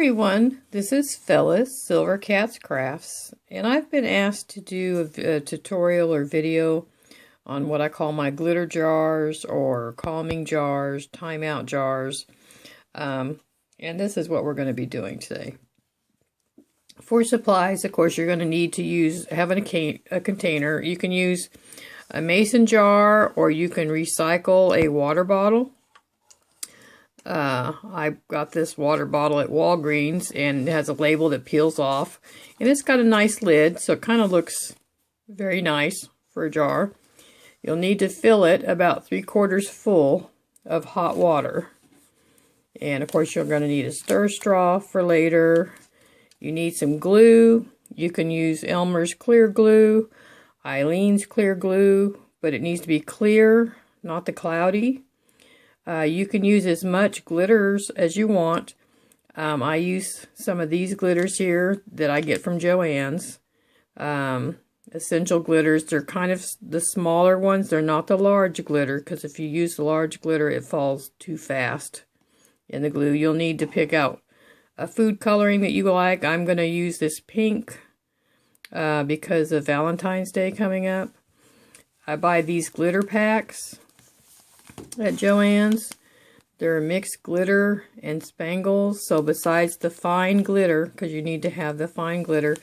everyone, this is Phyllis, Silver Cats Crafts, and I've been asked to do a tutorial or video on what I call my glitter jars or calming jars, timeout jars, and this is what we're going to be doing today. For supplies, of course, you're going to need to have a container. You can use a mason jar or you can recycle a water bottle. I got this water bottle at Walgreens, and it has a label that peels off, and it's got a nice lid, so it kind of looks very nice for a jar. You'll need to fill it about 3/4 full of hot water, and of course you're going to need a stir straw for later. You need some glue. You can use Elmer's clear glue, Eileen's clear glue, but it needs to be clear, not the cloudy. You can use as much glitters as you want. I use some of these glitters here that I get from Joann's. Essential glitters. They're kind of the smaller ones. They're not the large glitter, because if you use the large glitter, it falls too fast in the glue. You'll need to pick out a food coloring that you like. I'm going to use this pink because of Valentine's Day coming up. I buy these glitter packs at Joann's. They're mixed glitter and spangles, so besides the fine glitter, because you need to have the fine glitter,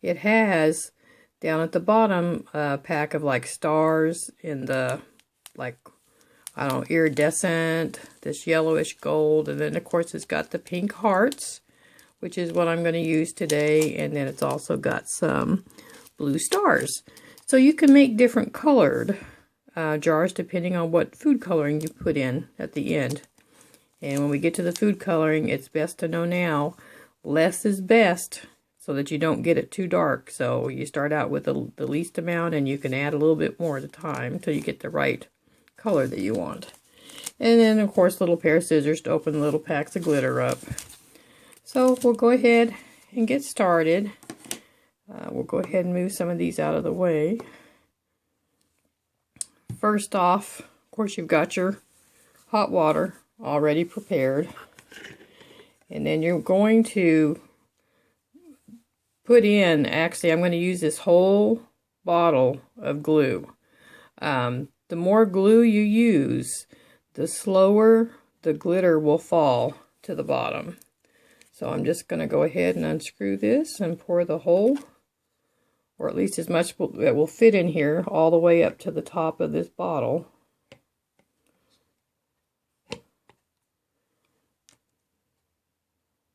it has down at the bottom a pack of like stars in the, like, I don't know, iridescent, this yellowish gold, and then of course it's got the pink hearts, which is what I'm going to use today, and then it's also got some blue stars. So you can make different colored jars depending on what food coloring you put in at the end. And when we get to the food coloring, it's best to know now, less is best so that you don't get it too dark. So you start out with the least amount, and you can add a little bit more at a time until you get the right color that you want. And then of course a little pair of scissors to open little packs of glitter up. So we'll go ahead and get started. We'll go ahead and move some of these out of the way. First off, of course, you've got your hot water already prepared. And then you're going to put in, actually, I'm going to use this whole bottle of glue. The more glue you use, the slower the glitter will fall to the bottom. So I'm just going to go ahead and unscrew this and pour the whole, or at least as much that will fit in here, all the way up to the top of this bottle.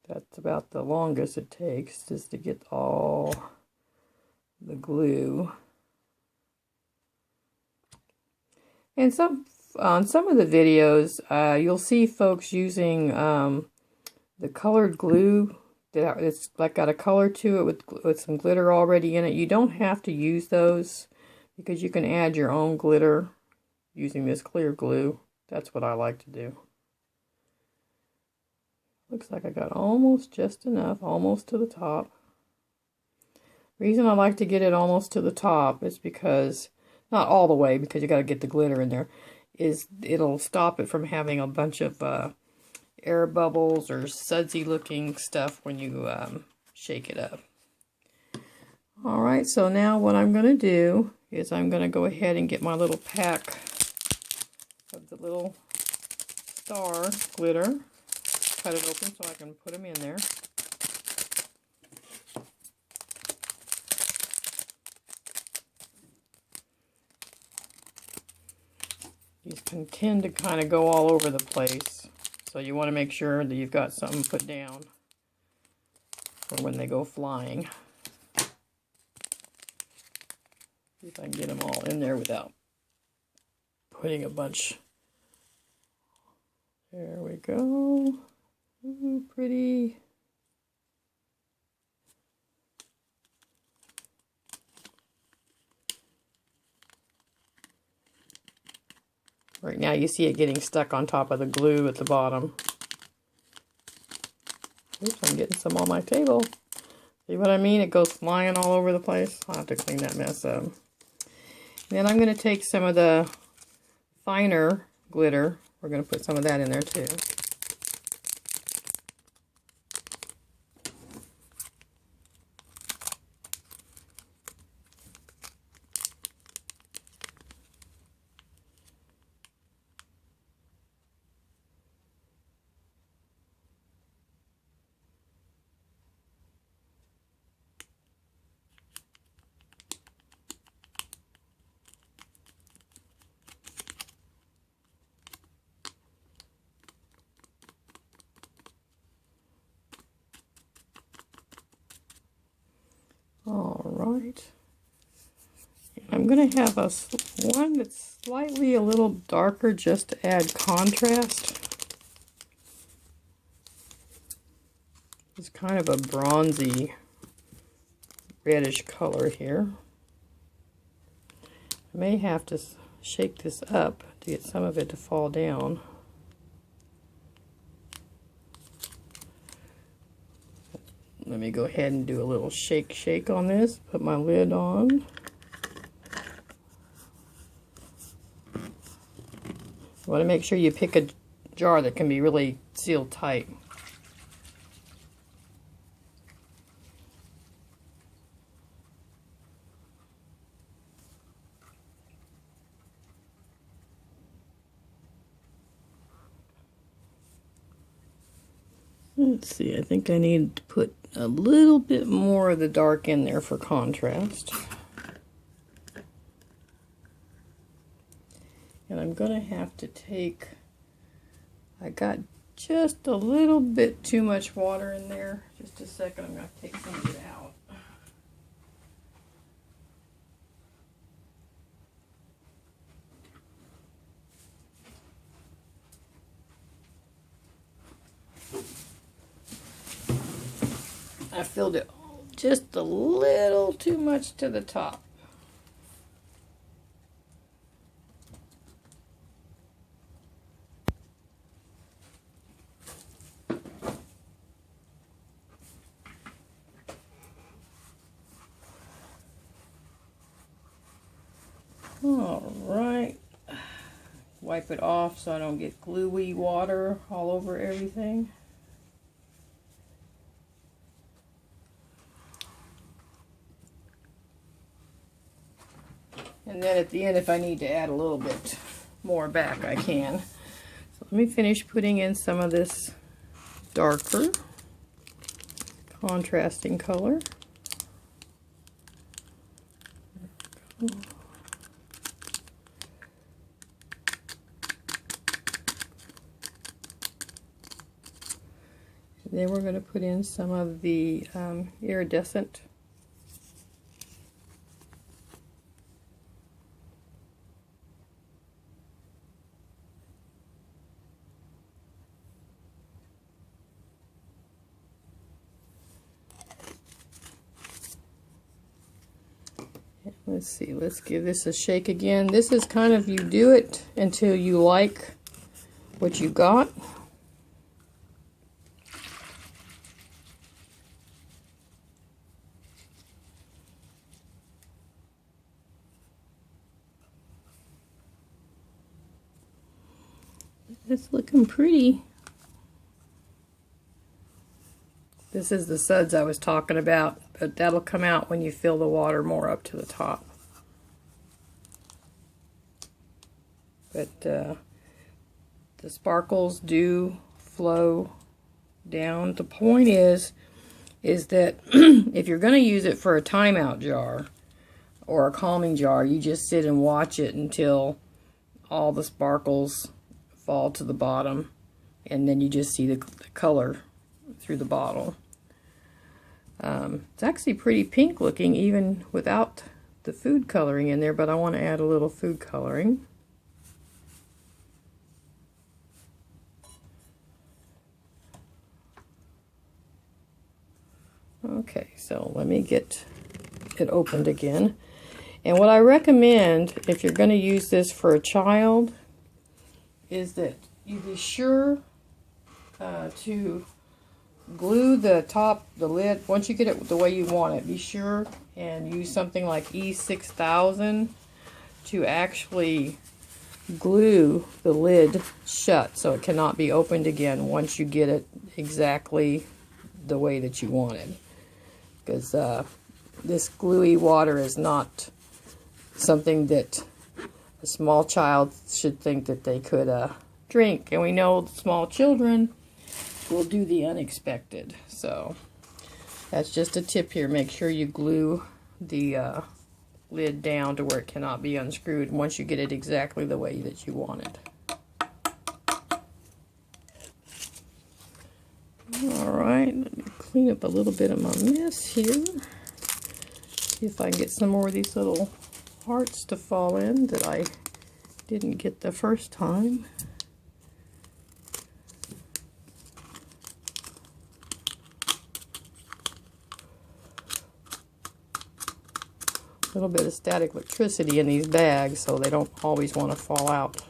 That's about the longest it takes, just to get all the glue. And on some of the videos, you'll see folks using the colored glue. It's like got a color to it with some glitter already in it. You don't have to use those, because you can add your own glitter using this clear glue. That's what I like to do. Looks like I got almost just enough, almost to the top. Reason I like to get it almost to the top is because, not all the way, because you got to get the glitter in there, is it'll stop it from having a bunch of air bubbles or sudsy looking stuff when you shake it up. Alright, so now what I'm going to do is I'm going to go ahead and get my little pack of the little star glitter, cut it open so I can put them in there. These can tend to kind of go all over the place. So you want to make sure that you've got something put down for when they go flying. See if I can get them all in there without putting a bunch. There we go. Ooh, pretty. Right now you see it getting stuck on top of the glue at the bottom. Oops, I'm getting some on my table. See what I mean? It goes flying all over the place. I'll have to clean that mess up. And then I'm going to take some of the finer glitter. We're going to put some of that in there too. right. I'm going to have one that's slightly a little darker just to add contrast. It's kind of a bronzy reddish color here. I may have to shake this up to get some of it to fall down. Let me go ahead and do a little shake on this. Put my lid on. You want to make sure you pick a jar that can be really sealed tight. Let's see, I think I need to put a little bit more of the dark in there for contrast. And I'm going to have to take, I got just a little bit too much water in there. Just a second, I'm going to take some of it out. I filled it just a little too much to the top. All right, wipe it off so I don't get gluey water all over everything. And then at the end, if I need to add a little bit more back, I can. So let me finish putting in some of this darker, contrasting color. Then we're going to put in some of the iridescent. Let's see, let's give this a shake again. This is kind of, you do it until you like what you got. It's looking pretty. This is the suds I was talking about, but that'll come out when you fill the water more up to the top. But the sparkles do flow down. The point is that if you're going to use it for a timeout jar or a calming jar, you just sit and watch it until all the sparkles fall to the bottom, and then you just see the color through the bottle. It's actually pretty pink looking even without the food coloring in there, but I want to add a little food coloring. Okay, so let me get it opened again. And what I recommend if you're going to use this for a child is that you be sure to glue the lid. Once you get it the way you want it, be sure and use something like E6000 to actually glue the lid shut so it cannot be opened again once you get it exactly the way that you want it. Because this gluey water is not something that a small child should think that they could drink. And we know small children will do the unexpected. So that's just a tip here. Make sure you glue the lid down to where it cannot be unscrewed once you get it exactly the way that you want it. Alright, let me clean up a little bit of my mess here. See if I can get some more of these little hearts to fall in that I didn't get the first time. A little bit of static electricity in these bags, so they don't always want to fall out.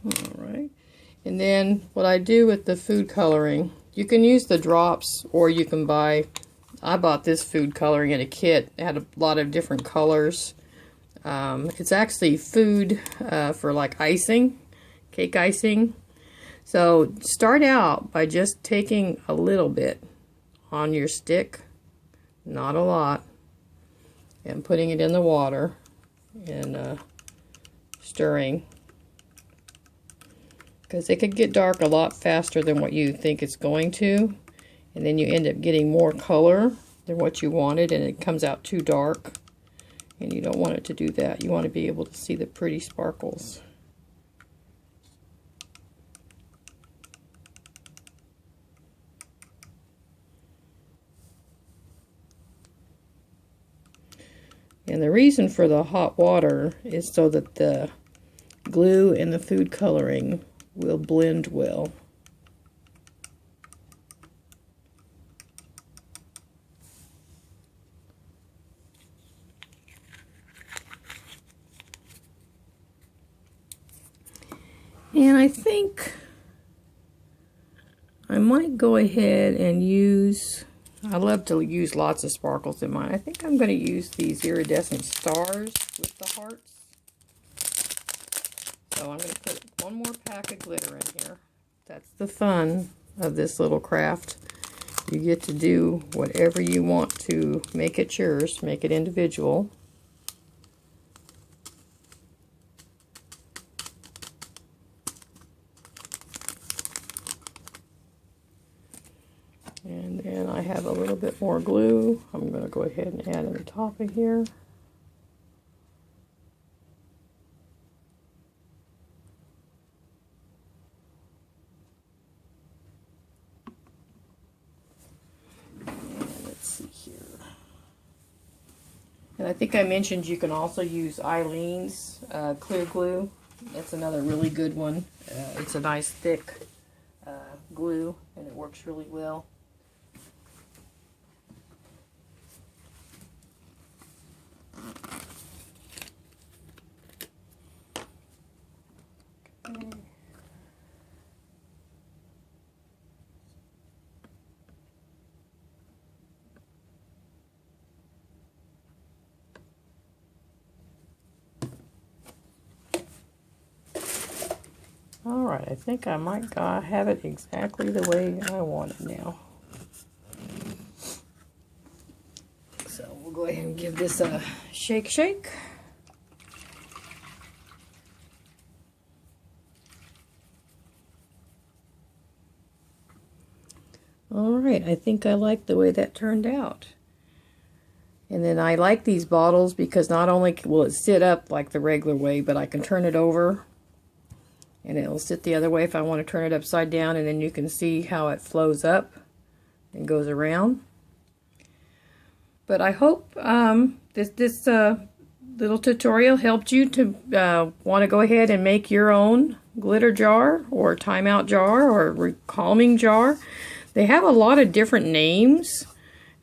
Alright, and then what I do with the food coloring, you can use the drops, or you can buy, I bought this food coloring in a kit. It had a lot of different colors. It's actually food for like icing, cake icing. So start out by just taking a little bit on your stick, not a lot, and putting it in the water and stirring, because it could get dark a lot faster than what you think it's going to, and then you end up getting more color than what you wanted, and it comes out too dark, and you don't want it to do that. You want to be able to see the pretty sparkles. And the reason for the hot water is so that the glue and the food coloring will blend well. And I think I might go ahead and use, I love to use lots of sparkles in mine. I think I'm going to use these iridescent stars with the hearts. So I'm going to put one more pack of glitter in here. That's the fun of this little craft. You get to do whatever you want to make it yours, make it individual. And then I have a little bit more glue. I'm going to go ahead and add in the top of here. And let's see here. And I think I mentioned you can also use Eileen's clear glue. That's another really good one. It's a nice thick glue, and it works really well. Alright, I think I might have it exactly the way I want it now. So we'll go ahead and give this a shake. Alright, I think I like the way that turned out. And then I like these bottles because not only will it sit up like the regular way, but I can turn it over. And it'll sit the other way if I want to turn it upside down, and then you can see how it flows up and goes around. But I hope this little tutorial helped you to want to go ahead and make your own glitter jar or timeout jar or calming jar. They have a lot of different names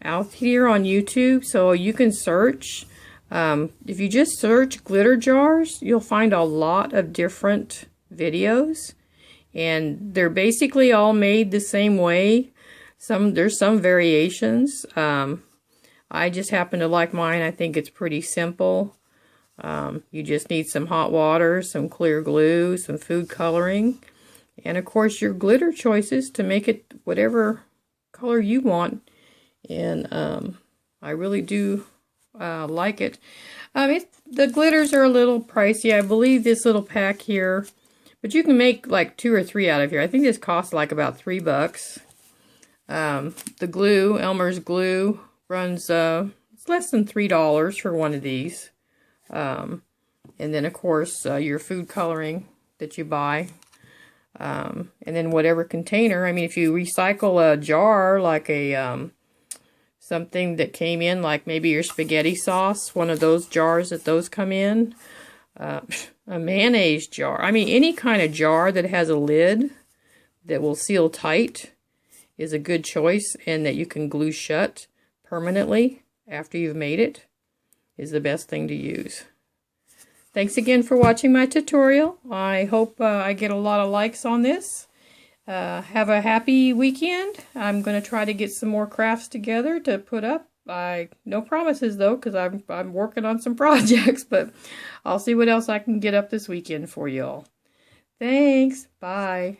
out here on YouTube, so you can search. If you just search glitter jars, you'll find a lot of different videos, and they're basically all made the same way. There's some variations. I just happen to like mine. I think it's pretty simple. You just need some hot water, some clear glue, some food coloring, and of course your glitter choices to make it whatever color you want. And I really do like it. The glitters are a little pricey. I believe this little pack here, but you can make like 2 or 3 out of here. I think this costs like about $3. The glue, Elmer's glue, runs it's less than $3 for one of these. And then of course your food coloring that you buy. And then whatever container, I mean, if you recycle a jar, like a something that came in, like maybe your spaghetti sauce, one of those jars that those come in, a mayonnaise jar. I mean, any kind of jar that has a lid that will seal tight is a good choice, and that you can glue shut permanently after you've made it is the best thing to use. Thanks again for watching my tutorial. I hope I get a lot of likes on this. Have a happy weekend. I'm going to try to get some more crafts together to put up. No promises though, because I'm working on some projects, but I'll see what else I can get up this weekend for y'all. Thanks. Bye.